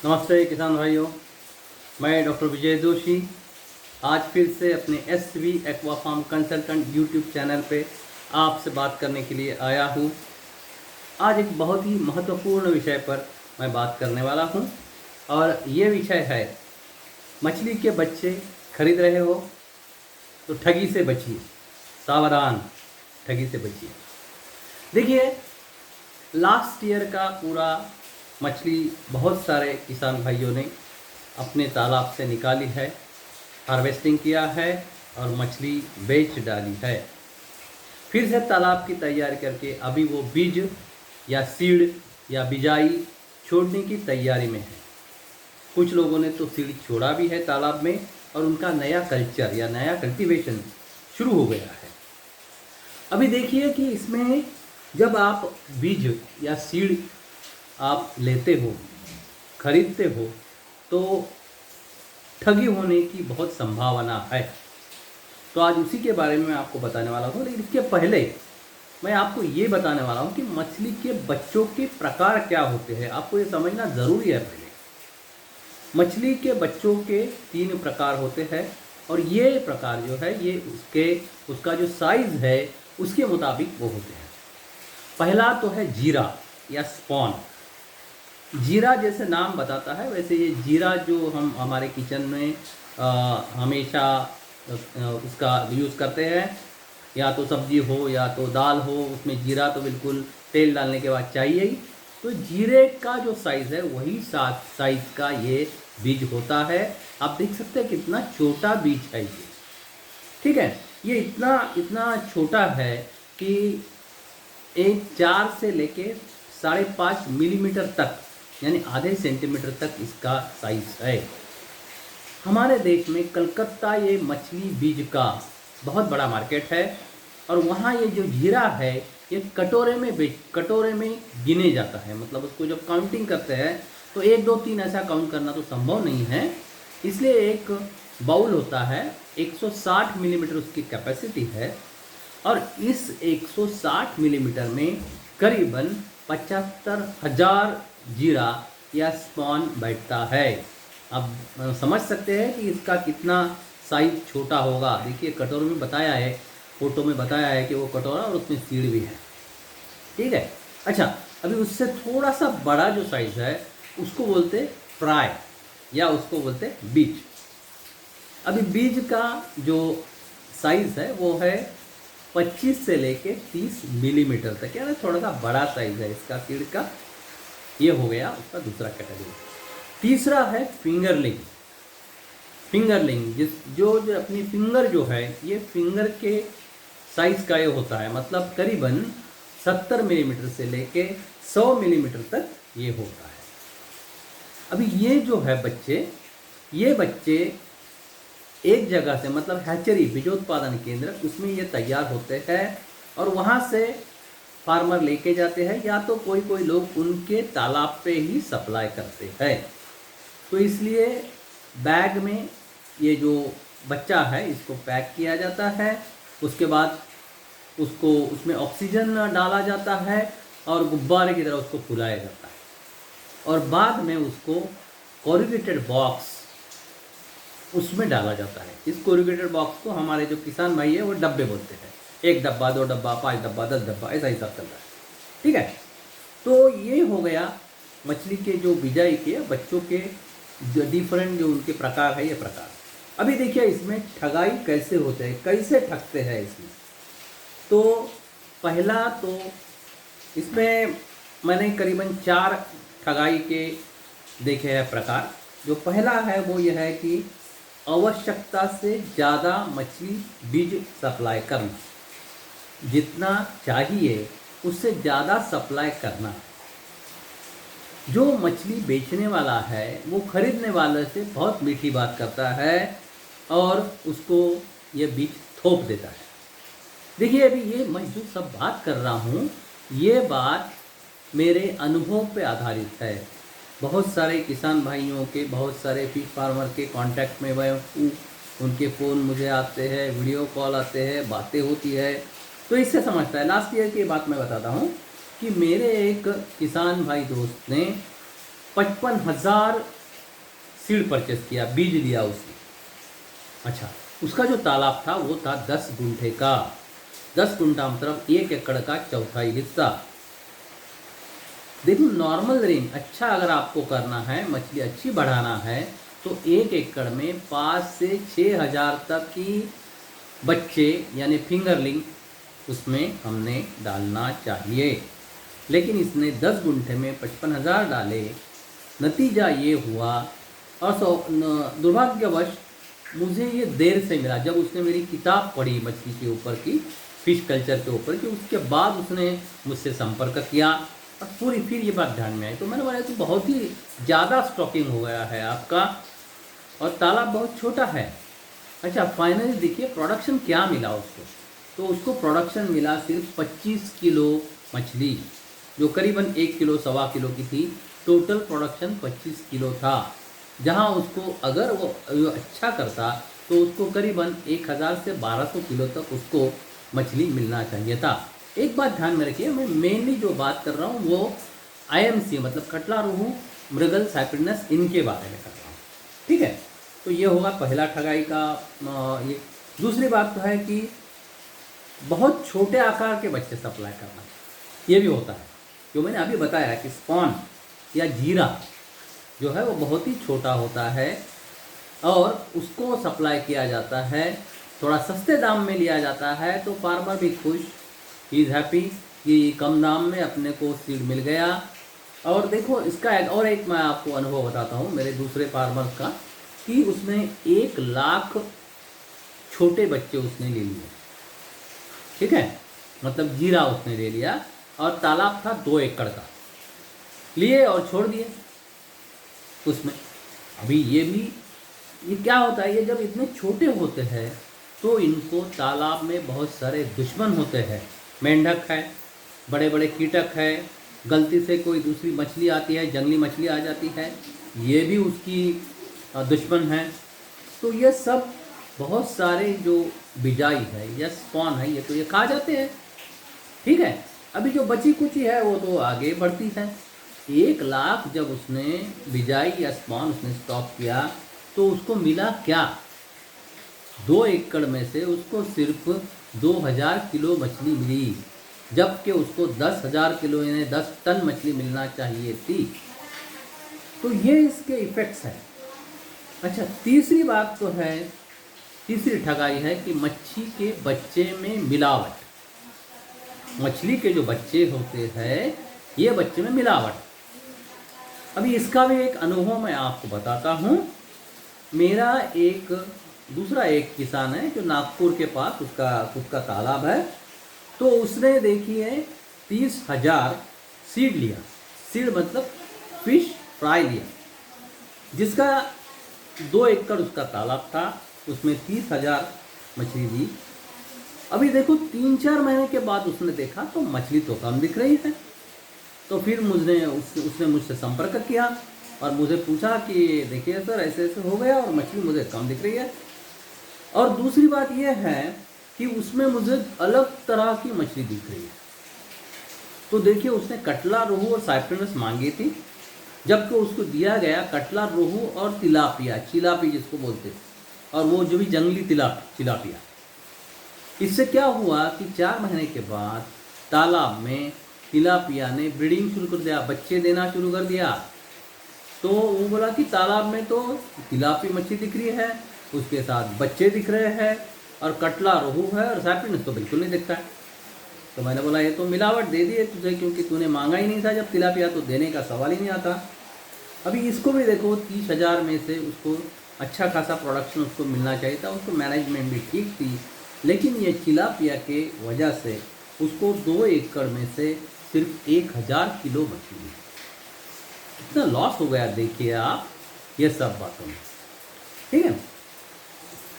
नमस्ते किसान भाइयों, मैं डॉक्टर विजय जोशी आज फिर से अपने SV aqua farm consultant YouTube channel पे आपसे बात करने के लिए आया हूँ। आज एक बहुत ही महत्वपूर्ण विषय पर मैं बात करने वाला हूँ और ये विषय है मछली के बच्चे खरीद रहे हो तो ठगी से बचिए, सावधान, ठगी से बचिए। देखिए, लास्ट ईयर का पूरा मछली बहुत सारे किसान भाइयों ने अपने तालाब से निकाली है, हार्वेस्टिंग किया है और मछली बेच डाली है। फिर से तालाब की तैयारी करके अभी वो बीज या सीड या बिजाई छोड़ने की तैयारी में है। कुछ लोगों ने तो सीड छोड़ा भी है तालाब में और उनका नया कल्चर या नया कल्टीवेशन शुरू हो गया है। अभी देखिए कि इसमें जब आप बीज या सीड आप लेते हो, खरीदते हो, तो ठगी होने की बहुत संभावना है। तो आज उसी के बारे में मैं आपको बताने वाला हूँ। लेकिन इसके पहले मैं आपको ये बताने वाला हूँ कि मछली के बच्चों के प्रकार क्या होते हैं। आपको ये समझना ज़रूरी है। पहले मछली के बच्चों के 3 प्रकार होते हैं और ये प्रकार जो है ये उसका जो साइज़ है उसके मुताबिक वो होते हैं। पहला तो है जीरा या स्पॉन। जीरा जैसे नाम बताता है वैसे ये जीरा जो हम हमारे किचन में हमेशा उसका यूज़ करते हैं। या तो सब्जी हो या तो दाल हो, उसमें जीरा तो बिल्कुल तेल डालने के बाद चाहिए ही। तो जीरे का जो साइज़ है वही साइज़ का ये बीज होता है। आप देख सकते हैं कितना छोटा बीज है ये, ठीक है। ये इतना इतना छोटा है कि एक 4 से लेके 5.5 मिलीमीटर तक यानी आधे सेंटीमीटर तक इसका साइज है। हमारे देश में कलकत्ता ये मछली बीज का बहुत बड़ा मार्केट है और वहाँ ये जो जीरा है ये कटोरे में गिने जाता है। मतलब उसको जब काउंटिंग करते हैं तो 1 2 3 ऐसा काउंट करना तो संभव नहीं है। इसलिए एक बाउल होता है, 160 मिलीमीटर उसकी कैपेसिटी है और इस 160 मिलीमीटर में करीबन 75,000 जीरा या स्पॉन बैठता है। अब समझ सकते हैं कि इसका कितना साइज छोटा होगा। देखिए कटोरे में बताया है, फोटो में बताया है कि वो कटोरा और उसमें सीड भी है, ठीक है। अच्छा, अभी उससे थोड़ा सा बड़ा जो साइज है उसको बोलते फ्राई या उसको बोलते बीज। अभी बीज का जो साइज है वो है 25 से लेके 30 मिलीमीटर तक, यानी थोड़ा सा बड़ा साइज है इसका सीड का। ये हो गया उसका दूसरा कैटेगरी। तीसरा है फिंगरलिंग। जो अपनी फिंगर जो है ये फिंगर के साइज का ये होता है। मतलब करीबन 70 मिलीमीटर से लेके 100 मिलीमीटर तक ये होता है। अभी ये जो है ये बच्चे एक जगह से, मतलब हैचरी बीजोत्पादन केंद्र, उसमें ये तैयार होते हैं और वहाँ से फार्मर लेके जाते हैं या तो कोई लोग उनके तालाब पे ही सप्लाई करते हैं। तो इसलिए बैग में ये जो बच्चा है इसको पैक किया जाता है। उसके बाद उसको उसमें ऑक्सीजन डाला जाता है और गुब्बारे की तरह उसको फुलाया जाता है और बाद में उसको कोरुगेटेड बॉक्स उसमें डाला जाता है। इस कोरुगेटेड बॉक्स को हमारे जो किसान भाई है वो डब्बे बोलते हैं। 1 डब्बा, 2 डब्बा, 5 डब्बा, 10 डब्बा, ऐसा हिसाब चल रहा है, ठीक है। तो ये हो गया मछली के जो बिजाई के बच्चों के जो डिफरेंट जो उनके प्रकार है, ये प्रकार। अभी देखिए इसमें ठगाई कैसे होते हैं, कैसे ठगते हैं इसमें। तो पहला तो इसमें मैंने करीबन 4 ठगाई के देखे हैं प्रकार। जो पहला है वो यह है कि आवश्यकता से ज़्यादा मछली बीज सप्लाई करना, जितना चाहिए उससे ज़्यादा सप्लाई करना। जो मछली बेचने वाला है वो खरीदने वाले से बहुत मीठी बात करता है और उसको ये बीज थोप देता है। देखिए अभी ये मैं जो सब बात कर रहा हूँ ये बात मेरे अनुभव पे आधारित है। बहुत सारे किसान भाइयों के, बहुत सारे फिश फार्मर के कांटेक्ट में मैं उनके फ़ोन मुझे आते हैं, वीडियो कॉल आते हैं, बातें होती है, तो इससे समझता है। लास्ट ईयर की बात मैं बताता हूँ कि मेरे एक किसान भाई दोस्त ने 55,000 सीड परचेस किया, बीज लिया उसने। अच्छा, उसका जो तालाब था वो था 10 गुंठे का। 10 गुंठा मतलब 1 एकड़ का चौथाई हिस्सा। देखो नॉर्मल रेंज अच्छा अगर आपको करना है, मछली अच्छी बढ़ाना है, तो 1 एकड़ में 5 से 6,000 तक की बच्चे यानी फिंगरलिंग उसमें हमने डालना चाहिए। लेकिन इसने 10 गुंठे में 55,000 डाले। नतीजा ये हुआ, और दुर्भाग्यवश मुझे ये देर से मिला, जब उसने मेरी किताब पढ़ी मछली के ऊपर की, फिश कल्चर के ऊपर की, उसके बाद उसने मुझसे संपर्क किया और पूरी फिर ये बात ध्यान में आई। तो मैंने बोला तो बहुत ही ज़्यादा स्टॉकिंग हो गया है आपका और तालाब बहुत छोटा है। अच्छा, फाइनली देखिए प्रोडक्शन क्या मिला उसको। तो उसको प्रोडक्शन मिला सिर्फ 25 किलो मछली, जो करीबन 1 किलो सवा किलो की थी। टोटल प्रोडक्शन 25 किलो था, जहां उसको अगर वो अच्छा करता तो उसको करीबन 1000 से 1200 किलो तक उसको मछली मिलना चाहिए था। एक बात ध्यान में रखिए, मैं मेनली जो बात कर रहा हूँ वो IMC मतलब कटला, रोहू, मृगल, साइप्रिनस, इनके बारे में कर रहा हूँ। ठीक है, तो ये होगा पहला ठगाई का ये। दूसरी बात तो है कि बहुत छोटे आकार के बच्चे सप्लाई करना, ये भी होता है। जो मैंने अभी बताया कि स्पॉन या जीरा जो है वो बहुत ही छोटा होता है और उसको सप्लाई किया जाता है, थोड़ा सस्ते दाम में लिया जाता है, तो फार्मर भी खुश, ही इज़ हैप्पी कि कम दाम में अपने को सीड मिल गया। और देखो इसका और एक मैं आपको अनुभव बताता हूँ मेरे दूसरे फार्मर का, कि उसने 1 लाख छोटे बच्चे उसने ले लिए। ठीक है, मतलब जीरा उसने ले लिया और तालाब था 2 एकड़ का, लिए और छोड़ दिए उसमें। अभी ये क्या होता है, ये जब इतने छोटे होते हैं तो इनको तालाब में बहुत सारे दुश्मन होते हैं। मेंढक है, बड़े बड़े कीटक है, गलती से कोई दूसरी मछली आती है, जंगली मछली आ जाती है, ये भी उसकी दुश्मन है। तो ये सब बहुत सारे जो बिजाई है या स्पॉन है, ये तो ये खा जाते हैं। ठीक है, अभी जो बची कुची है वो तो आगे बढ़ती है। 1 लाख जब उसने बिजाई या स्पॉन उसने स्टॉक किया तो उसको मिला क्या? 2 एकड़ में से उसको सिर्फ 2000 किलो मछली मिली, जबकि उसको 10,000 किलो यानी 10 टन मछली मिलना चाहिए थी। तो ये इसके इफ़ेक्ट्स हैं। अच्छा, तीसरी बात तो है, तीसरी ठगाई है कि मच्छी के बच्चे में मिलावट। मछली के जो बच्चे होते हैं ये बच्चे में मिलावट। अभी इसका भी एक अनुभव मैं आपको बताता हूँ। मेरा दूसरा एक किसान है जो नागपुर के पास, उसका तालाब है। तो उसने देखिए 30,000 सीड लिया, सीड मतलब फिश फ्राई लिया, जिसका 2 एकड़ उसका तालाब था, उसमें 30,000 मछली दी। अभी देखो 3-4 महीने के बाद उसने देखा तो मछली तो कम दिख रही है। तो फिर उसने मुझसे संपर्क किया और मुझे पूछा कि देखिए सर ऐसे ऐसे हो गया और मछली मुझे कम दिख रही है। और दूसरी बात यह है कि उसमें मुझे अलग तरह की मछली दिख रही है। तो देखिए उसने कटला, रोहू और साइप्रिनस मांगी थी, जबकि उसको दिया गया कटला, रोहू और तिलापिया, चिलापी जिसको बोलते हैं, और वो जो भी जंगली चिलापिया। इससे क्या हुआ कि 4 महीने के बाद तालाब में तिलापिया ने ब्रीडिंग शुरू कर दिया, बच्चे देना शुरू कर दिया। तो वो बोला कि तालाब में तो तिलापी मछली दिख रही है, उसके साथ बच्चे दिख रहे हैं, और कटला, रोहू है और साइप्रिनस तो बिल्कुल नहीं दिखता है। तो मैंने बोला ये तो मिलावट दे दी है तुझे, क्योंकि तूने मांगा ही नहीं था जब तिलापिया, तो देने का सवाल ही नहीं आता। अभी इसको भी देखो 30,000 में से उसको अच्छा खासा प्रोडक्शन उसको मिलना चाहिए था, उसको मैनेजमेंट भी ठीक थी, लेकिन ये तिलापिया के वजह से उसको 2 एकड़ में से सिर्फ 1000 किलो मछली, कितना लॉस हो गया देखिए आप ये सब बातों में। ठीक है,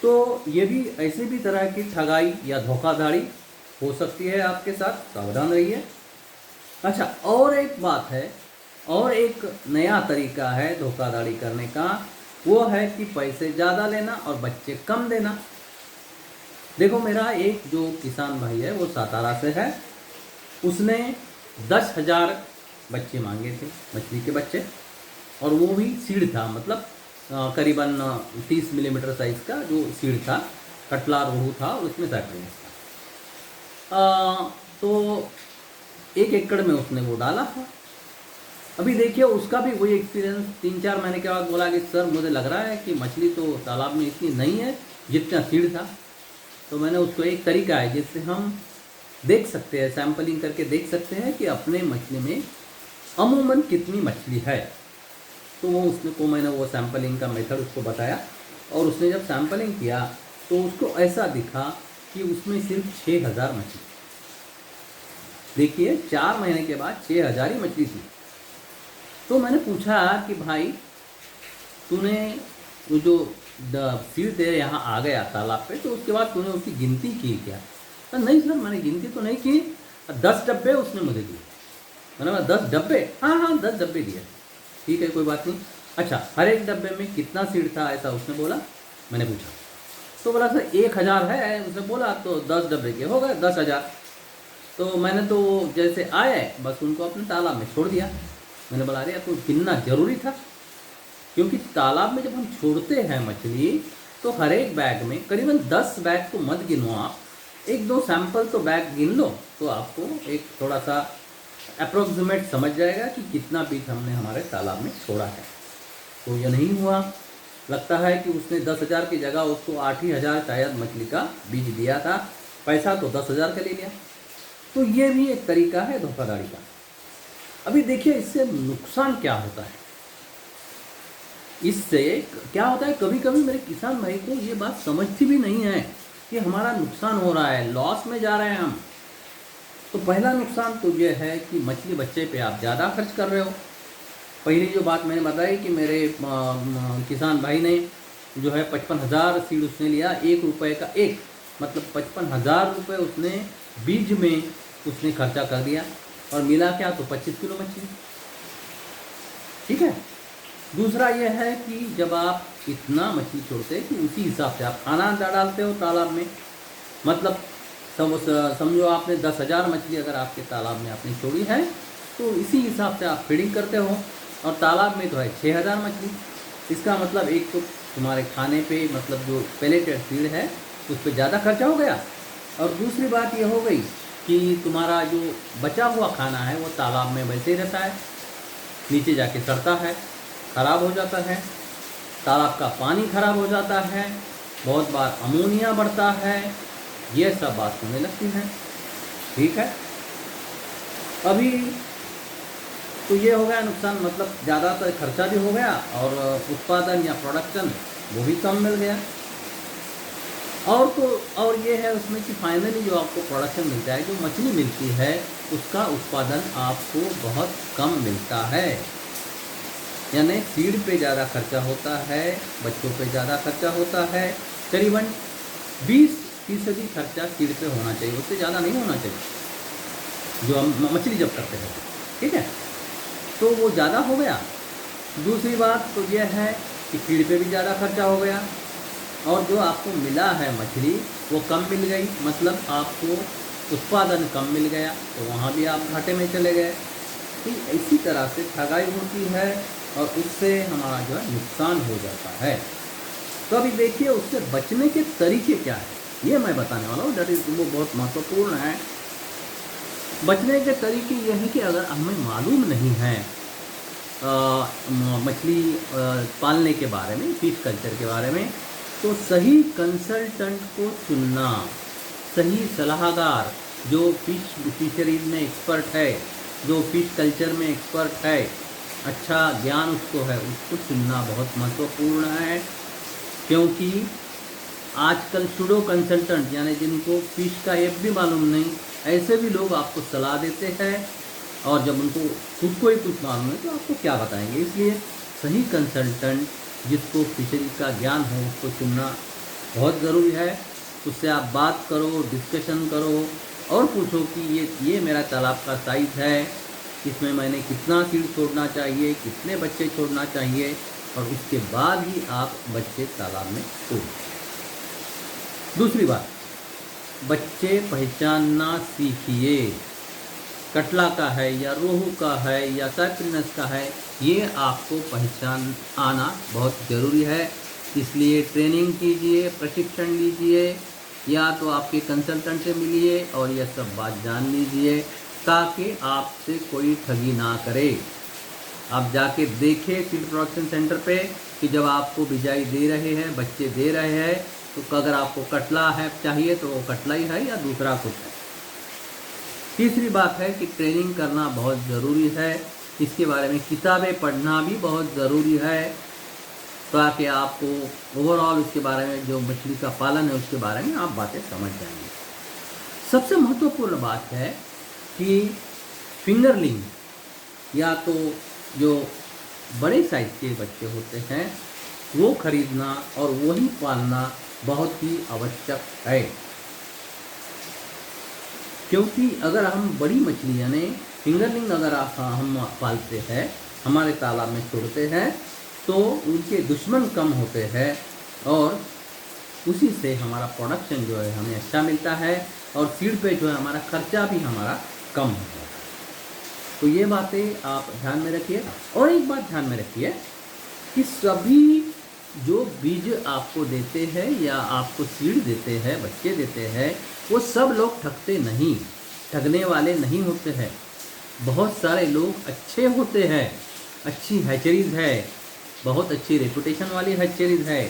तो ये भी ऐसे भी तरह की ठगाई या धोखाधड़ी हो सकती है आपके साथ, सावधान रहिए। अच्छा, और एक बात है, और एक नया तरीका है धोखाधड़ी करने का, वो है कि पैसे ज़्यादा लेना और बच्चे कम देना। देखो मेरा एक जो किसान भाई है वो सातारा से है, उसने 10,000 बच्चे मांगे थे, मछली के बच्चे, और वो भी सीड था, मतलब करीबन 30 मिलीमीटर साइज़ का जो सीड था, कटला रोहू था और उसमें सैप्लिंग्स था। तो 1 एकड़ में उसने वो डाला था। अभी देखिए उसका भी वही एक्सपीरियंस 3-4 महीने के बाद बोला कि सर मुझे लग रहा है कि मछली तो तालाब में इतनी नहीं है जितना सीड था। तो मैंने उसको एक तरीका है जिससे हम देख सकते हैं, सैंपलिंग करके देख सकते हैं कि अपने मछली में अमूमन कितनी मछली है। तो वो उसने को मैंने वो सैंपलिंग का मेथड उसको बताया और उसने जब सैंपलिंग किया तो उसको ऐसा दिखा कि उसमें सिर्फ 6000 मछली। देखिए 4 महीने के बाद 6000 ही मछली थी। तो मैंने पूछा कि भाई तूने वो जो सीड तेरे यहाँ आ गया तालाब पे, तो उसके बाद तूने उसकी गिनती की क्या? तो नहीं सर मैंने गिनती तो नहीं की, 10 डब्बे उसने मुझे दिए। मैंने बोला 10 डब्बे? हाँ 10 डब्बे दिए। ठीक है कोई बात नहीं। अच्छा हर एक डब्बे में कितना सीड था ऐसा उसने बोला? मैंने पूछा तो बोला सर 1000 है। उसने बोला तो 10 डब्बे के हो गए 10,000। तो मैंने तो जैसे आए बस उनको अपने तालाब में छोड़ दिया। मैंने बोला अरे यार तो गिनना ज़रूरी था, क्योंकि तालाब में जब हम छोड़ते हैं मछली तो हर एक बैग में करीबन 10 बैग तो मत गिनो आप, 1-2 सैंपल तो बैग गिन लो तो आपको एक थोड़ा सा अप्रोक्सीमेट समझ जाएगा कि कितना बीज हमने हमारे तालाब में छोड़ा है। तो यह नहीं हुआ, लगता है कि उसने 10,000 की जगह उसको 8 ही हज़ार शायद मछली का बीज दिया था, पैसा तो 10,000 का ले लिया। तो ये भी एक तरीका है धोखाधड़ी का। अभी देखिए इससे नुकसान क्या होता है, इससे क्या होता है, कभी कभी मेरे किसान भाई को ये बात समझती भी नहीं है कि हमारा नुकसान हो रहा है, लॉस में जा रहे हैं हम। तो पहला नुकसान तो ये है कि मछली बच्चे पे आप ज़्यादा खर्च कर रहे हो। पहली जो बात मैंने बताई कि मेरे किसान भाई ने जो है 55,000 सीड उसने लिया, 1 रुपये का एक, मतलब 55,000 रुपये उसने बीज में उसने खर्चा कर दिया और मिला क्या तो 25 किलो मछली। ठीक है। दूसरा यह है कि जब आप इतना मछली छोड़ते हैं कि उसी हिसाब से आप खाना डालते हो तालाब में, मतलब समझो आपने 10,000 मछली अगर आपके तालाब में आपने छोड़ी है तो इसी हिसाब से आप फीडिंग करते हो, और तालाब में तो है 6,000 मछली। इसका मतलब एक तो तुम्हारे खाने पे, मतलब जो पेलेटेड फीड है उस पर ज़्यादा खर्चा हो गया, और दूसरी बात ये हो गई कि तुम्हारा जो बचा हुआ खाना है वो तालाब में वैसे ही रहता है, नीचे जाके सड़ता है, ख़राब हो जाता है, तालाब का पानी ख़राब हो जाता है, बहुत बार अमोनिया बढ़ता है, ये सब बात होने लगती है। ठीक है। अभी तो ये हो गया नुकसान, मतलब ज़्यादातर खर्चा भी हो गया और उत्पादन या प्रोडक्शन वो भी कम मिल गया। और ये है उसमें कि फाइनली जो आपको प्रोडक्शन मिलता है, जो मछली मिलती है उसका उत्पादन आपको बहुत कम मिलता है। यानी सीड पे ज़्यादा खर्चा होता है, बच्चों पे ज़्यादा खर्चा होता है, करीबन 20% खर्चा सीड पे होना चाहिए, उससे ज़्यादा नहीं होना चाहिए जो हम मछली जब करते हैं। ठीक है। तो वो ज़्यादा हो गया। दूसरी बात तो यह है कि फीड पे भी ज़्यादा खर्चा हो गया, और जो आपको मिला है मछली वो कम मिल गई, मतलब आपको उत्पादन कम मिल गया, तो वहाँ भी आप घाटे में चले गए। तो इसी तरह से ठगाई होती है और उससे हमारा जो है नुकसान हो जाता है। तो अभी देखिए उससे बचने के तरीके क्या है ये मैं बताने वाला हूँ, दैट इज़ वो बहुत महत्वपूर्ण है। बचने के तरीके ये हैं कि अगर हमें मालूम नहीं है मछली पालने के बारे में, फिश कल्चर के बारे में, तो सही कंसल्टेंट को चुनना, सही सलाहकार जो फिशरीज में एक्सपर्ट है, जो फिश कल्चर में एक्सपर्ट है, अच्छा ज्ञान उसको है, उसको चुनना बहुत महत्वपूर्ण है। क्योंकि आजकल सुडो कंसल्टेंट यानी जिनको फिश का एक भी मालूम नहीं, ऐसे भी लोग आपको सलाह देते हैं, और जब उनको खुद को ही कुछ मालूम है तो आपको क्या बताएंगे। इसलिए सही कंसल्टेंट जिसको फिशरी का ज्ञान हो उसको चुनना बहुत ज़रूरी है। उससे आप बात करो, डिस्कशन करो और पूछो कि ये मेरा तालाब का साइज़ है, इसमें मैंने कितना सीड छोड़ना चाहिए, कितने बच्चे छोड़ना चाहिए, और उसके बाद ही आप बच्चे तालाब में छोड़ें। दूसरी बात, बच्चे पहचानना सीखिए। कटला का है या रोहू का है या साइप्रिनस का है, ये आपको पहचान आना बहुत ज़रूरी है। इसलिए ट्रेनिंग कीजिए, प्रशिक्षण लीजिए, या तो आपके कंसल्टेंट से मिलिए और यह सब बात जान लीजिए, ताकि आपसे कोई ठगी ना करे। आप जाके देखें सीड प्रोडक्शन सेंटर पे कि जब आपको बिजाई दे रहे हैं, बच्चे दे रहे हैं, तो अगर आपको कटला है चाहिए तो वो कटला ही है या दूसरा कुछ है। तीसरी बात है कि ट्रेनिंग करना बहुत ज़रूरी है। इसके बारे में किताबें पढ़ना भी बहुत ज़रूरी है, ताकि आपको ओवरऑल उसके बारे में, जो मछली का पालन है उसके बारे में आप बातें समझ जाएंगे। सबसे महत्वपूर्ण बात है कि फिंगरलिंग या तो जो बड़े साइज के बच्चे होते हैं वो खरीदना और वही पालना बहुत ही आवश्यक है, क्योंकि अगर हम बड़ी मछली यानी फिंगरलिंग अगर हम पालते हैं, हमारे तालाब में छोड़ते हैं, तो उनके दुश्मन कम होते हैं और उसी से हमारा प्रोडक्शन जो है हमें अच्छा मिलता है और सीड पे जो है हमारा खर्चा भी हमारा कम होता है। तो ये बातें आप ध्यान में रखिए। और एक बात ध्यान में रखिए कि सभी जो बीज आपको देते हैं या आपको सीड देते हैं, बच्चे देते हैं, वो सब लोग ठगते नहीं, ठगने वाले नहीं होते हैं। बहुत सारे लोग अच्छे होते हैं, अच्छी हैचरीज है, बहुत अच्छी रेपुटेशन वाली हैचरीज है,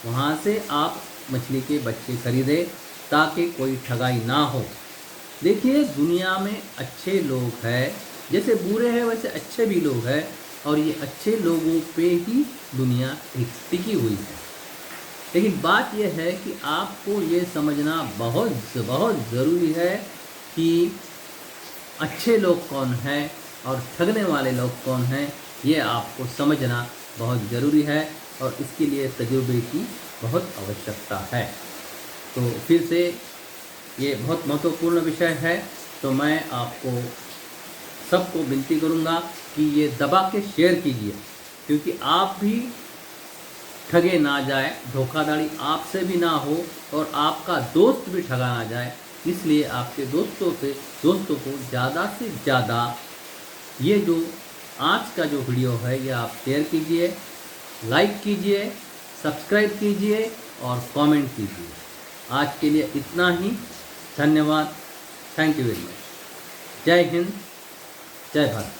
वहाँ से आप मछली के बच्चे खरीदें ताकि कोई ठगाई ना हो। देखिए दुनिया में अच्छे लोग हैं, जैसे बुरे हैं वैसे अच्छे भी लोग हैं, और ये अच्छे लोगों पे ही दुनिया टिकी हुई है। लेकिन बात यह है कि आपको ये समझना बहुत बहुत ज़रूरी है कि अच्छे लोग कौन हैं और ठगने वाले लोग कौन हैं, ये आपको समझना बहुत ज़रूरी है और इसके लिए तजुर्बे की बहुत आवश्यकता है। तो फिर से ये बहुत महत्वपूर्ण विषय है, तो मैं आपको सबको विनती करूँगा कि ये दबा के शेयर कीजिए, क्योंकि आप भी ठगे ना जाए, धोखाधड़ी आपसे भी ना हो और आपका दोस्त भी ठगा ना जाए। इसलिए आपके दोस्तों को ज़्यादा से ज़्यादा ये जो आज का जो वीडियो है ये आप शेयर कीजिए, लाइक कीजिए, सब्सक्राइब कीजिए और कमेंट कीजिए। आज के लिए इतना ही। धन्यवाद। Thank you very much. जय हिंद, जय भारत।